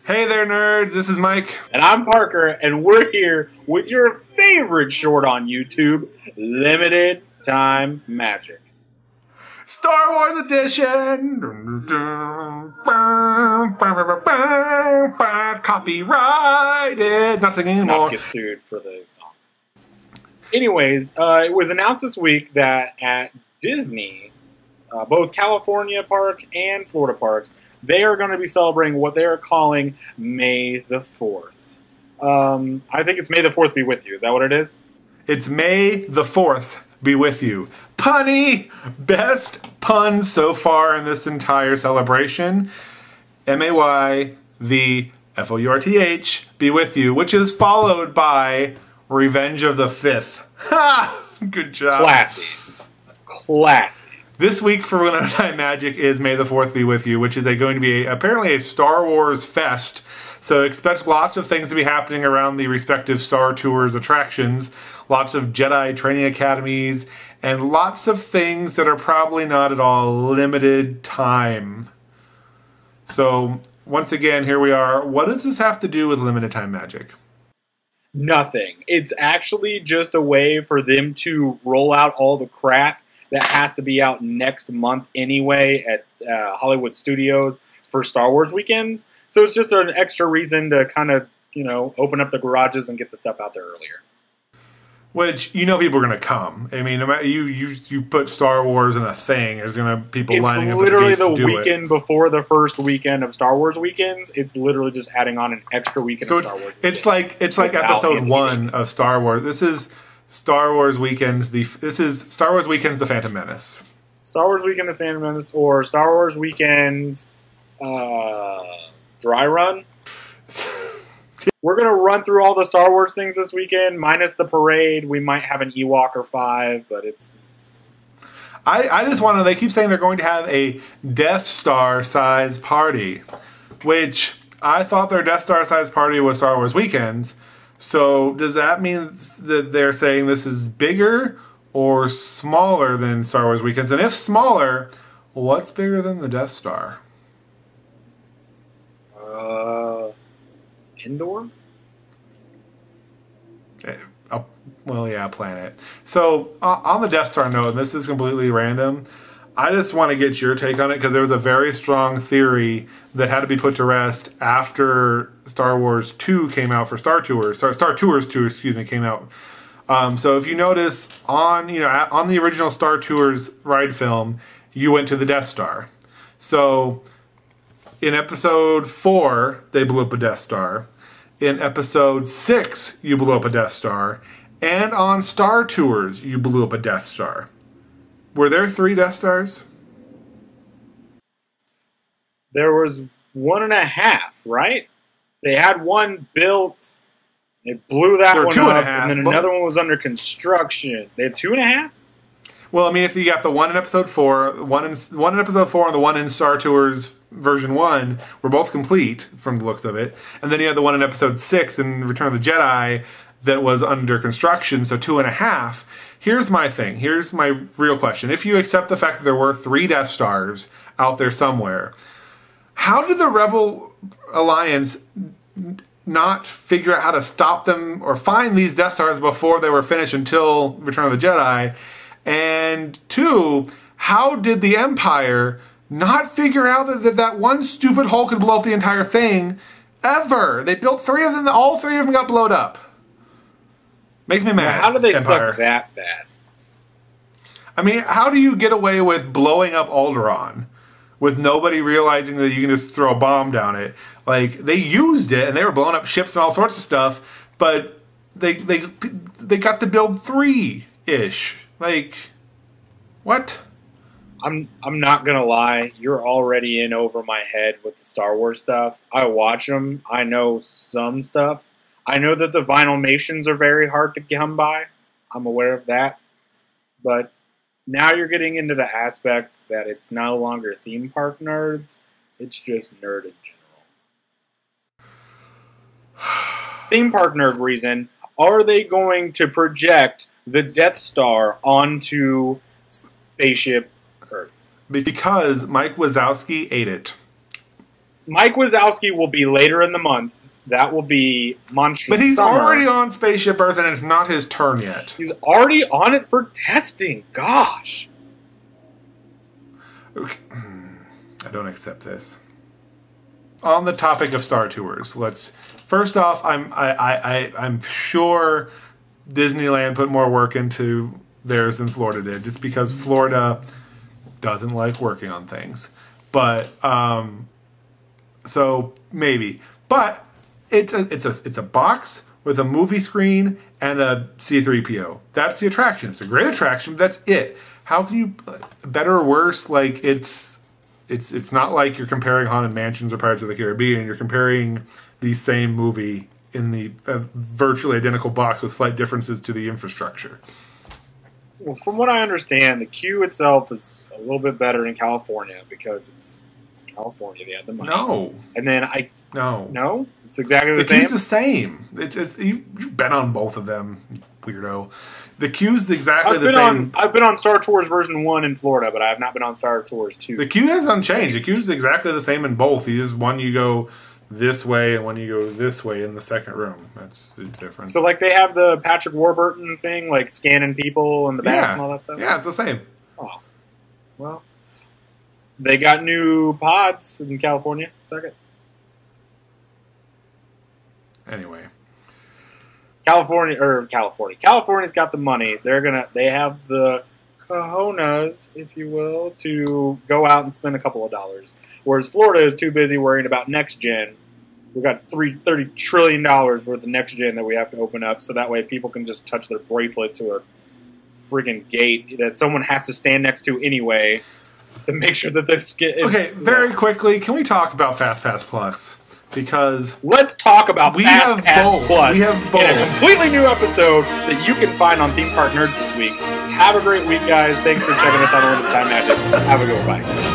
Hey there, nerds. This is Mike. And I'm Parker, and we're here with your favorite short on YouTube, Limited Time Magic. Star Wars Edition! Copyrighted! Not singing Let's anymore. not get sued for the song. Anyways, it was announced this week that at Disney, both California Park and Florida Parks, they are going to be celebrating what they are calling May the 4th. I think it's May the 4th be with you. Is that what it is? It's May the 4th be with you. Punny! Best pun so far in this entire celebration. M-A-Y, the F-O-U-R-T-H, be with you, which is followed by Revenge of the 5th. Ha! Good job. Classy. Classy. This week for Limited Time Magic is May the 4th be with you, which is going to be apparently a Star Wars fest. So expect lots of things to be happening around the respective Star Tours attractions, lots of Jedi training academies, and lots of things that are probably not at all limited time. So once again, here we are. What does this have to do with Limited Time Magic? Nothing. It's actually just a way for them to roll out all the crap that has to be out next month anyway at Hollywood Studios for Star Wars weekends. So it's just an extra reason to kind of, open up the garages and get the stuff out there earlier. Which, people are going to come. I mean, no matter you put Star Wars in a thing, there's going to be people lining up at the gates to do it. It's literally the weekend before the first weekend of Star Wars weekends. It's literally just adding on an extra weekend of Star Wars weekends. It's like episode 1 of Star Wars. This is Star Wars Weekends. This is Star Wars Weekends: The Phantom Menace. Star Wars Weekend: The Phantom Menace, or Star Wars Weekend Dry Run. We're gonna run through all the Star Wars things this weekend, minus the parade. We might have an Ewok or 5, but it's. I just want to. They keep saying they're going to have a Death Star size party, which I thought their Death Star size party was Star Wars Weekends. So does that mean that they're saying this is bigger or smaller than Star Wars Weekends? And if smaller, what's bigger than the Death Star? Indoor? Well, yeah, planet. So on the Death Star note, and this is completely random, I just want to get your take on it because there was a very strong theory that had to be put to rest after Star Wars 2 came out for Star Tours. Star Tours 2, came out. So if you notice on the original Star Tours ride film, you went to the Death Star. So in episode 4, they blew up a Death Star. In episode 6, you blew up a Death Star. And on Star Tours, you blew up a Death Star. Were there 3 Death Stars? There was 1.5, right? They had one built. They blew that one up, and then another one was under construction. They had 2.5? Well, I mean, if you got the one in episode 4, one in episode 4, and the one in Star Tours version 1 were both complete from the looks of it, and then you had the one in episode 6 in Return of the Jedi that was under construction, so 2.5. Here's my thing. Here's my real question. If you accept the fact that there were 3 Death Stars out there somewhere, how did the Rebel Alliance not figure out how to stop them or find these Death Stars before they were finished until Return of the Jedi? And 2, how did the Empire not figure out that one stupid hole could blow up the entire thing ever? They built 3 of them. All 3 of them got blown up. Makes me mad. How do they Empire suck that bad? I mean, how do you get away with blowing up Alderaan with nobody realizing that you can just throw a bomb down it? Like, they used it, and they were blowing up ships and all sorts of stuff, but they got to build 3-ish. Like, what? I'm not gonna lie. You're already in over my head with the Star Wars stuff. I watch them. I know some stuff. I know that the Vinylmations are very hard to come by. I'm aware of that. But now you're getting into the aspects that it's no longer theme park nerds. It's just nerd in general. Theme park nerd reason. Are they going to project the Death Star onto Spaceship Earth? Because Mike Wazowski ate it. Mike Wazowski will be later in the month. That will be Monster But he's Summer. already on Spaceship Earth, and it's not his turn yet. He's already on it for testing. Gosh. Okay. I don't accept this. On the topic of Star Tours, let's first off, I'm sure Disneyland put more work into theirs than Florida did, just because Florida doesn't like working on things. But so maybe, but it's a box with a movie screen and a C3PO. That's the attraction. It's a great attraction, but that's it. How can you better or worse? Like it's not like you're comparing Haunted Mansions or Pirates of the Caribbean. You're comparing the same movie in the virtually identical box with slight differences to the infrastructure. Well, from what I understand, the queue itself is a little bit better in California because it's California. They have the money. No. And then no, it's exactly the The same. queue's the same. It's you've been on both of them, you weirdo. The queue's exactly the same. I've been on Star Tours version 1 in Florida, but I have not been on Star Tours 2. The queue hasn't changed. The queue's exactly the same in both. You just one you go this way and one you go this way in the second room. That's the difference. So, like, they have the Patrick Warburton thing, like scanning people and the bats and all that stuff? Yeah, it's the same. Oh. Well, they got new pods in California. Second. Anyway. California's got the money. They have the cojones, if you will, to go out and spend a couple of dollars. Whereas Florida is too busy worrying about next gen. We've got $30 trillion worth of next gen that we have to open up, so that way people can just touch their bracelet to a friggin' gate that someone has to stand next to anyway to make sure that this get. Okay, very quickly, can we talk about FastPass Plus? Because let's talk about FastPass Plus. We have both. In a completely new episode that you can find on Theme Park Nerds this week. Have a great week, guys. Thanks for checking us out on the Time Magic. Have a good one. Bye.